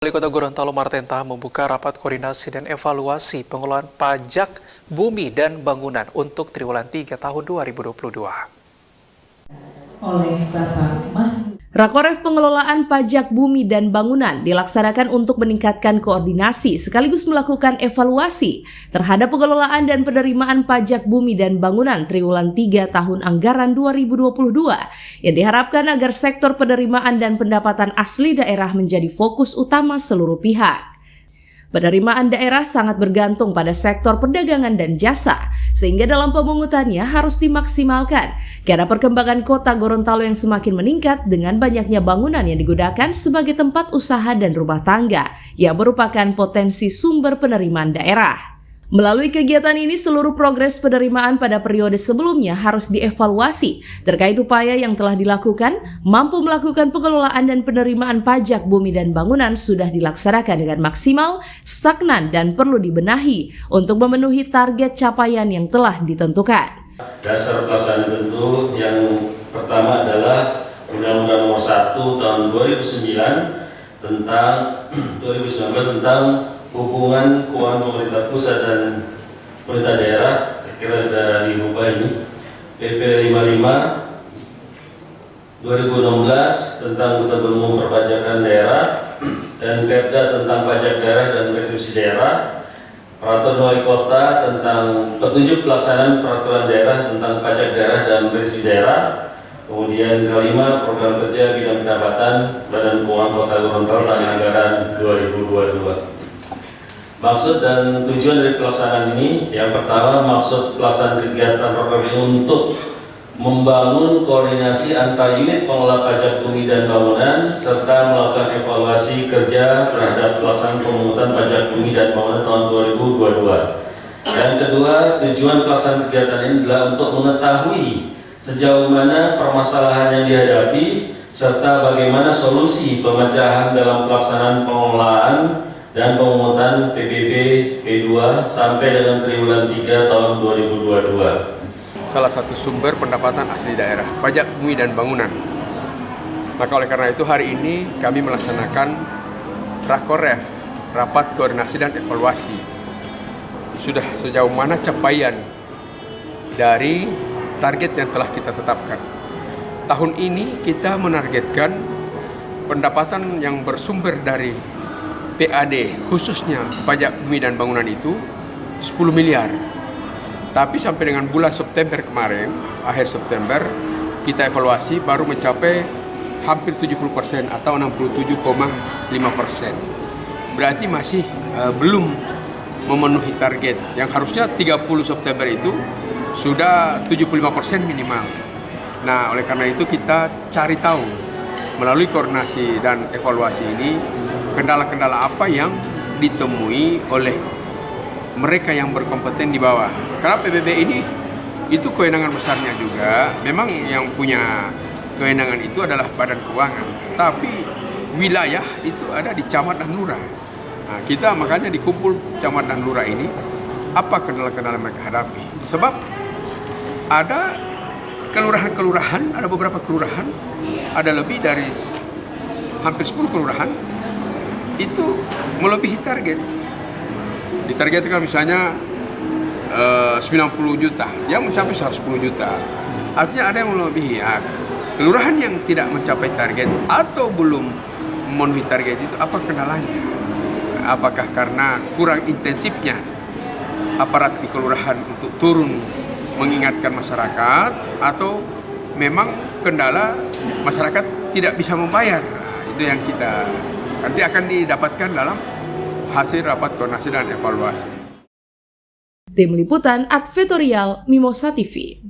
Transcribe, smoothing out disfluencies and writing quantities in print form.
Wali Kota Gorontalo Martenta membuka rapat koordinasi dan evaluasi pengelolaan pajak bumi dan bangunan untuk triwulan 3 tahun 2022. Oleh Bapak Mahdi. Rakoref pengelolaan pajak bumi dan bangunan dilaksanakan untuk meningkatkan koordinasi sekaligus melakukan evaluasi terhadap pengelolaan dan penerimaan pajak bumi dan bangunan triwulan 3 tahun anggaran 2022 yang diharapkan agar sektor penerimaan dan pendapatan asli daerah menjadi fokus utama seluruh pihak. Penerimaan daerah sangat bergantung pada sektor perdagangan dan jasa, sehingga dalam pemungutannya harus dimaksimalkan karena perkembangan kota Gorontalo yang semakin meningkat dengan banyaknya bangunan yang digunakan sebagai tempat usaha dan rumah tangga yang merupakan potensi sumber penerimaan daerah. Melalui kegiatan ini, seluruh progres penerimaan pada periode sebelumnya harus dievaluasi terkait upaya yang telah dilakukan, mampu melakukan pengelolaan dan penerimaan pajak bumi dan bangunan sudah dilaksanakan dengan maksimal, stagnan, dan perlu dibenahi untuk memenuhi target capaian yang telah ditentukan. Dasar pelaksanaan tentu yang pertama adalah Undang-Undang Nomor 1 Tahun 2009 tentang hubungan keuangan pemerintah pusat dan pemerintah daerah. Kira dari diubah ini PP 55 2016 tentang ketentuan umum perpajakan daerah dan Perda tentang pajak daerah dan retribusi daerah, Peraturan Wali Kota tentang petunjuk pelaksanaan peraturan daerah tentang pajak daerah dan retribusi daerah. Kemudian kelima, program kerja bidang pendapatan Badan Keuangan Kota Gorontalo tahun anggaran 2022. Maksud dan tujuan dari pelaksanaan ini, yang pertama, maksud pelaksanaan kegiatan program ini untuk membangun koordinasi antar unit pengelola pajak bumi dan bangunan serta melakukan evaluasi kerja terhadap pelaksanaan pemungutan pajak bumi dan bangunan tahun 2022. Yang kedua, tujuan pelaksanaan kegiatan ini adalah untuk mengetahui sejauh mana permasalahan yang dihadapi serta bagaimana solusi pemecahan dalam pelaksanaan pengelolaan dan pemungutan PPB P2 sampai dengan triwulan 3 tahun 2022. Salah satu sumber pendapatan asli daerah, pajak bumi dan bangunan. Maka oleh karena itu hari ini kami melaksanakan Rakoref, rapat koordinasi dan evaluasi. Sudah sejauh mana capaian dari target yang telah kita tetapkan. Tahun ini kita menargetkan pendapatan yang bersumber dari PAD, khususnya pajak bumi dan bangunan itu 10 miliar. Tapi sampai dengan bulan September kemarin, akhir September, kita evaluasi baru mencapai hampir 70% atau 67,5%. Berarti masih belum memenuhi target. Yang harusnya 30 September itu sudah 75% minimal. Nah, oleh karena itu kita cari tahu melalui koordinasi dan evaluasi ini kendala-kendala apa yang ditemui oleh mereka yang berkompeten di bawah. Karena PBB ini itu kewenangan besarnya juga. Memang yang punya kewenangan itu adalah Badan Keuangan, tapi wilayah itu ada di camat dan lurah. Nah, kita makanya dikumpul camat dan lurah ini, apa kendala-kendala mereka hadapi. Sebab ada kelurahan-kelurahan, ada beberapa kelurahan, ada lebih dari hampir 10 kelurahan itu melebihi target. Ditargetkan misalnya 90 juta, yang mencapai 110 juta. Artinya ada yang melebihi. Ya, kelurahan yang tidak mencapai target atau belum memenuhi target itu apa kendalanya? Apakah karena kurang intensifnya aparat di kelurahan untuk turun mengingatkan masyarakat, atau memang kendala masyarakat tidak bisa membayar? Nah, itu yang kita nanti akan didapatkan dalam hasil rapat koordinasi dan evaluasi. Tim Liputan Advertorial Mimosa TV.